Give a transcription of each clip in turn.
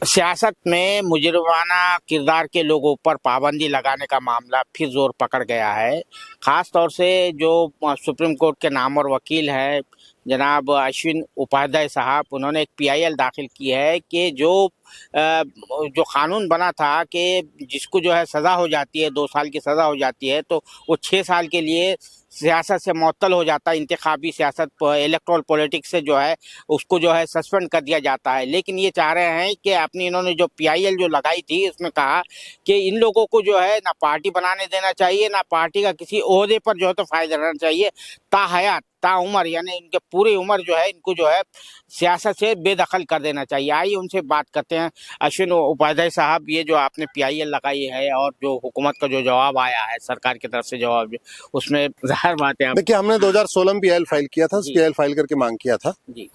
सियासत में मुजरिमाना किरदार के लोगों पर पाबंदी लगाने का मामला फिर जोर पकड़ गया है। खास तौर से जो सुप्रीम कोर्ट के नामवर वकील हैं जनाब अश्विन उपाध्याय साहब, उन्होंने एक पीआईएल दाखिल की है कि जो कानून बना था कि जिसको जो है सज़ा हो जाती है, 2 साल की सज़ा हो जाती है, तो वो 6 साल के लिए सियासत से मुअत्तल हो जाता है। इंतखाबी सियासत, इलेक्टोरल पॉलिटिक्स से जो है उसको जो है सस्पेंड कर दिया जाता है। लेकिन ये चाह रहे हैं कि अपनी इन्होंने जो पीआईएल जो लगाई थी उसमें कहा कि इन लोगों को जो है ना पार्टी बनाने देना चाहिए, ना पार्टी का किसी ओहदे पर जो है तो फायदा रहना चाहिए। ताहयात ताउम्र यानी इनके पूरी उम्र जो है इनको जो है सियासत से बेदखल कर देना चाहिए। आइए उनसे बात करते हैं। अश्विन उपाध्याय साहब, ये जो आपने पीआईएल लगाई है और जो हुकूमत का जो जवाब आया है सरकार की तरफ से जवाब, उसमें जाहिर बात है देखिए, हमने 2016 में पीआईएल फाइल किया था, पीआईएल फाइल करके मांग किया था जी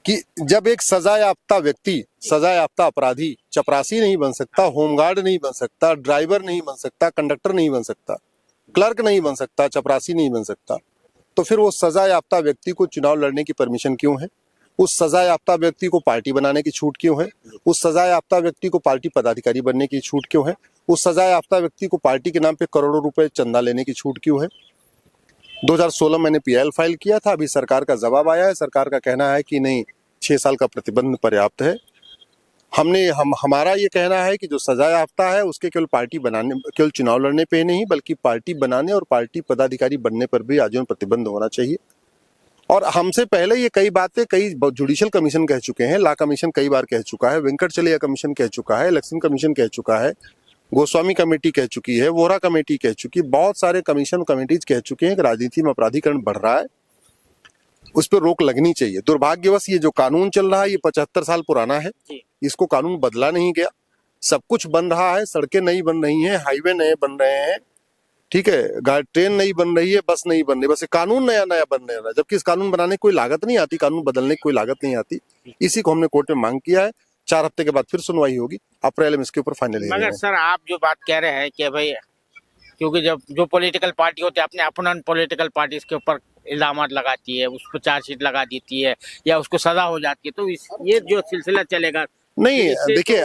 कि जब एक सजा याफ्ता व्यक्ति, सजा याफ्ता अपराधी चपरासी नहीं बन सकता, होमगार्ड नहीं बन सकता, ड्राइवर नहीं बन सकता, कंडक्टर नहीं बन सकता, क्लर्क नहीं बन सकता, चपरासी नहीं बन सकता, तो फिर वो सजा याफ्ता व्यक्ति को चुनाव लड़ने की परमिशन क्यों है? उस सजा याफ्ता व्यक्ति को पार्टी बनाने की छूट क्यों है? उस सजा याफ्ता व्यक्ति को पार्टी पदाधिकारी बनने की छूट क्यों है? उस सजा याफ्ता व्यक्ति को पार्टी के नाम पे करोड़ों रुपए चंदा लेने की छूट क्यों है? 2016 मैंने पीआईएल फाइल किया था। अभी सरकार का जवाब आया है। सरकार का कहना है कि नहीं, 6 साल का प्रतिबंध पर्याप्त है। हमारा ये कहना है कि जो सजा याफ्ता है उसके केवल पार्टी बनाने, केवल चुनाव लड़ने पे नहीं बल्कि पार्टी बनाने और पार्टी पदाधिकारी बनने पर भी आजीवन प्रतिबंध होना चाहिए। और हमसे पहले ये कई बातें कई जुडिशियल कमीशन कह चुके हैं, लॉ कमीशन कई बार कह चुका है, वेंकटचलैया कमीशन कह चुका है, इलेक्शन कमीशन कह चुका है, गोस्वामी कमेटी कह चुकी है, वोहरा कमेटी कह चुकी है, बहुत सारे कमीशन कमेटीज कह चुके हैं कि राजनीति में अपराधीकरण बढ़ रहा है, उस पर रोक लगनी चाहिए। दुर्भाग्यवश ये जो कानून चल रहा है ये 75 साल पुराना है, इसको कानून बदला नहीं गया। सब कुछ बन रहा है, सड़कें नई बन रही हैं, हाईवे नए बन रहे हैं, ठीक है, ट्रेन नई बन रही है, बस नहीं बन रही, बस कानून नया नया बन रहा है, जबकि इस कानून बनाने की कोई लागत नहीं आती, कानून बदलने की कोई लागत नहीं आती। इसी को हमने कोर्ट में मांग किया है। 4 हफ्ते के बाद फिर सुनवाई होगी, अप्रैल में इसके ऊपर फाइनल। मगर सर, आप जो बात कह रहे हैं कि भाई, क्योंकि जब जो पॉलिटिकल पार्टी होती है अपने अपोनेंट पॉलिटिकल पार्टी इसके ऊपर इल्जाम लगाती है, उस पर चार्जशीट लगा देती है या उसको सजा हो जाती है, तो ये जो सिलसिला चलेगा नहीं। देखिए,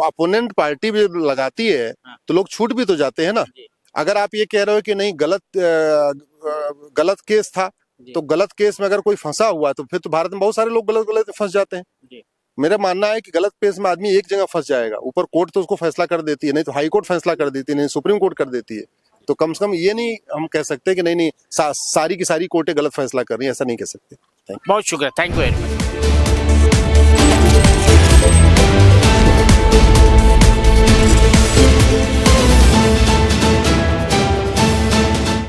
अपोनेंट पार्टी भी लगाती है तो लोग छूट भी तो जाते हैं ना। अगर आप ये कह रहे हो कि नहीं गलत केस था, तो गलत केस में अगर कोई फंसा हुआ है तो फिर तो भारत में बहुत सारे लोग गलत फंस जाते हैं। मेरा मानना है कि गलत केस में आदमी एक जगह फंस जाएगा, ऊपर कोर्ट तो उसको फैसला कर देती है, नहीं तो हाई कोर्ट फैसला कर देती है, नहीं सुप्रीम कोर्ट कर देती है। तो कम से कम ये नहीं हम कह सकते कि नहीं सारी की सारी कोर्टें गलत फैसला कर रही है, ऐसा नहीं कह सकते। बहुत शुक्रिया, थैंक यू वेरी मच।